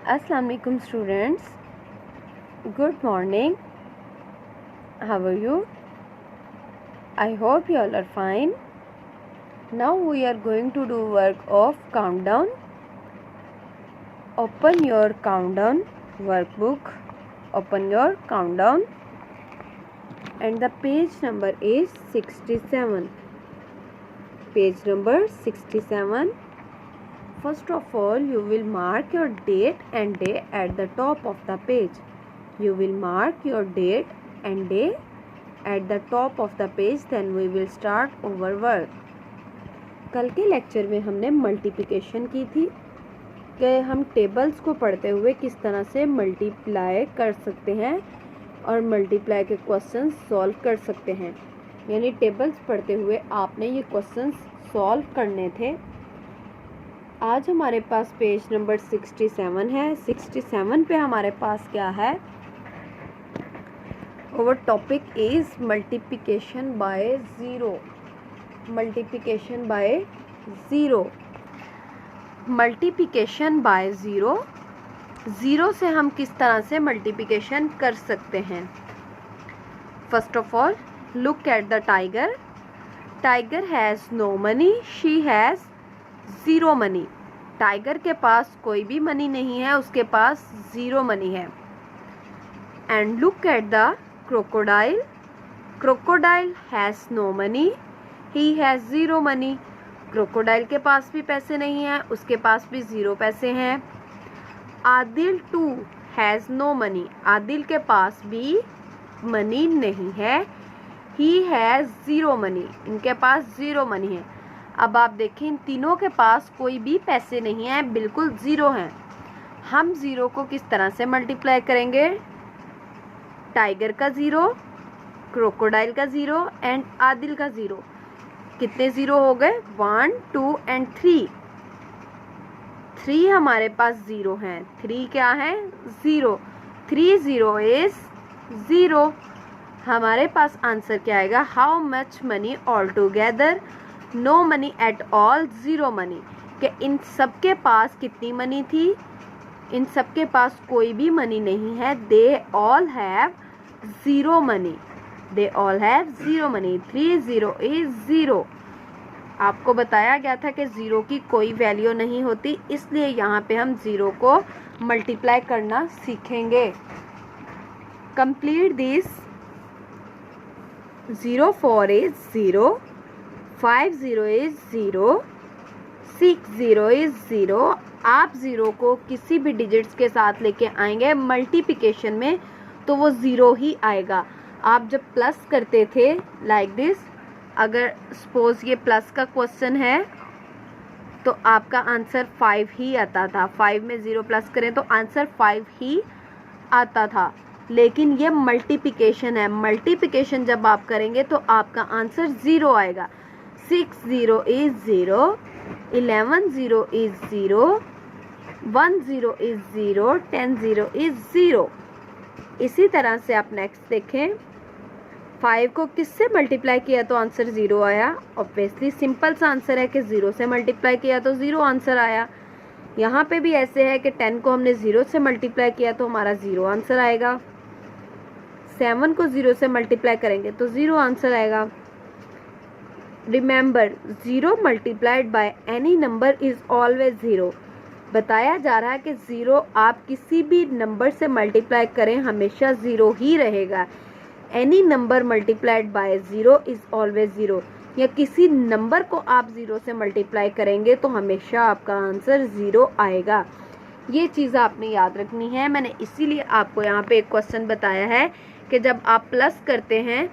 Assalamu alaikum students. Good morning. How are you? I hope you all are fine. Now we are going to do work of countdown. Open your countdown workbook. Open your countdown. And the page number is 67. Page number 67. First of all, you will mark your date and day at the top of the page. You will mark your date and day at the top of the page. Then we will start our work. कल के lecture में हमने multiplication की थी कि हम tables को पढ़ते हुए किस तरह से मल्टीप्लाई कर सकते हैं और मल्टीप्लाई के क्वेश्चंस सॉल्व कर सकते हैं। यानी टेबल्स पढ़ते हुए आपने ये क्वेश्चंस सॉल्व करने थे। आज हमारे पास पेज नंबर 67 है। 67 पे हमारे पास क्या है? Our topic is multiplication by zero. Multiplication by zero. Multiplication by zero. Zero से हम किस तरह से मल्टीप्लिकेशन कर सकते हैं? First of all, look at the tiger. Tiger has no money. She has zero money. Tiger के पास कोई भी मनी नहीं है, उसके पास ज़ीरो मनी है। And look at the crocodile. Crocodile has no money. He has zero money. Crocodile के पास भी पैसे नहीं हैं, उसके पास भी ज़ीरो पैसे हैं। Adil too has no money. Adil के पास भी मनी नहीं है। He has zero money. इनके पास ज़ीरो मनी है। अब आप देखें, इन तीनों के पास कोई भी पैसे नहीं है, बिल्कुल ज़ीरो हैं। हम ज़ीरो को किस तरह से मल्टीप्लाई करेंगे? टाइगर का ज़ीरो, क्रोकोडाइल का ज़ीरो एंड आदिल का ज़ीरो। कितने ज़ीरो हो गए? 1, 2 एंड 3। 3 हमारे पास ज़ीरो हैं। 3 क्या है? ज़ीरो। 3 zero is zero. हमारे पास आंसर क्या आएगा? How much money all together? No money at all, zero money. कि इन सब के पास कितनी मनी थी? इन सब के पास कोई भी मनी नहीं है। They all have zero money. They all have zero money. 3 zero is zero. आपको बताया गया था कि ज़ीरो की कोई वैल्यू नहीं होती, इसलिए यहाँ पे हम ज़ीरो को मल्टीप्लाई करना सीखेंगे। Complete this. 0 4 is zero, 5 0 is zero, 6 0 is zero. आप ज़ीरो को किसी भी डिजिट्स के साथ लेके आएंगे मल्टीप्लिकेशन में तो वो ज़ीरो ही आएगा। आप जब प्लस करते थे लाइक दिस, अगर सपोज ये प्लस का क्वेश्चन है तो आपका आंसर 5 ही आता था। 5 में ज़ीरो प्लस करें तो आंसर 5 ही आता था। लेकिन ये मल्टीप्लिकेशन है। मल्टीप्लिकेशन जब आप करेंगे तो आपका आंसर ज़ीरो आएगा। 6 0 is zero, 11 0 is zero, 1 0 is zero, 10 0 is zero. इसी तरह से आप नेक्स्ट देखें, 5 को किससे मल्टीप्लाई किया तो आंसर ज़ीरो आया? ऑब्वियसली सिंपल सा आंसर है कि ज़ीरो से मल्टीप्लाई किया तो ज़ीरो आंसर आया। यहाँ पे भी ऐसे है कि 10 को हमने ज़ीरो से मल्टीप्लाई किया तो हमारा ज़ीरो आंसर आएगा। 7 को ज़ीरो से मल्टीप्लाई करेंगे तो ज़ीरो आंसर आएगा। Remember, zero multiplied by any number is always zero. बताया जा रहा है कि ज़ीरो आप किसी भी नंबर से मल्टीप्लाई करें हमेशा ज़ीरो ही रहेगा। Any number multiplied by zero is always zero. या किसी नंबर को आप ज़ीरो से मल्टीप्लाई करेंगे तो हमेशा आपका आंसर ज़ीरो आएगा। ये चीज़ आपने याद रखनी है। मैंने इसीलिए आपको यहाँ पे एक क्वेश्चन बताया है कि जब आप प्लस करते हैं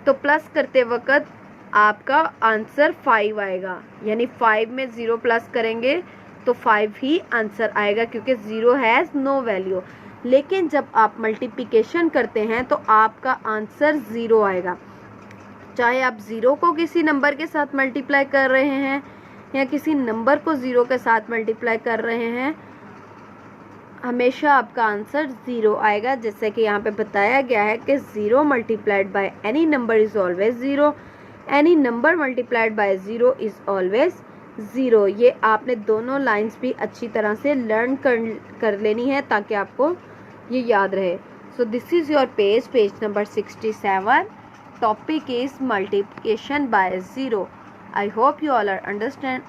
तो प्लस करते वक्त आपका आंसर 5 आएगा। यानी 5 में ज़ीरो प्लस करेंगे तो 5 ही आंसर आएगा क्योंकि ज़ीरो हैज़ नो वैल्यू। लेकिन जब आप मल्टीप्लिकेशन करते हैं तो आपका आंसर ज़ीरो आएगा। चाहे आप ज़ीरो को किसी नंबर के साथ मल्टीप्लाई कर रहे हैं या किसी नंबर को ज़ीरो के साथ मल्टीप्लाई कर रहे हैं, हमेशा आपका आंसर ज़ीरो आएगा। जैसे कि यहाँ पे बताया गया है कि zero multiplied by any number is always zero, any number multiplied by zero is always zero. ये आपने दोनों लाइंस भी अच्छी तरह से लर्न कर लेनी है ताकि आपको ये याद रहे। So this is your page number 67. Topic is multiplication by zero. I hope you all are understand.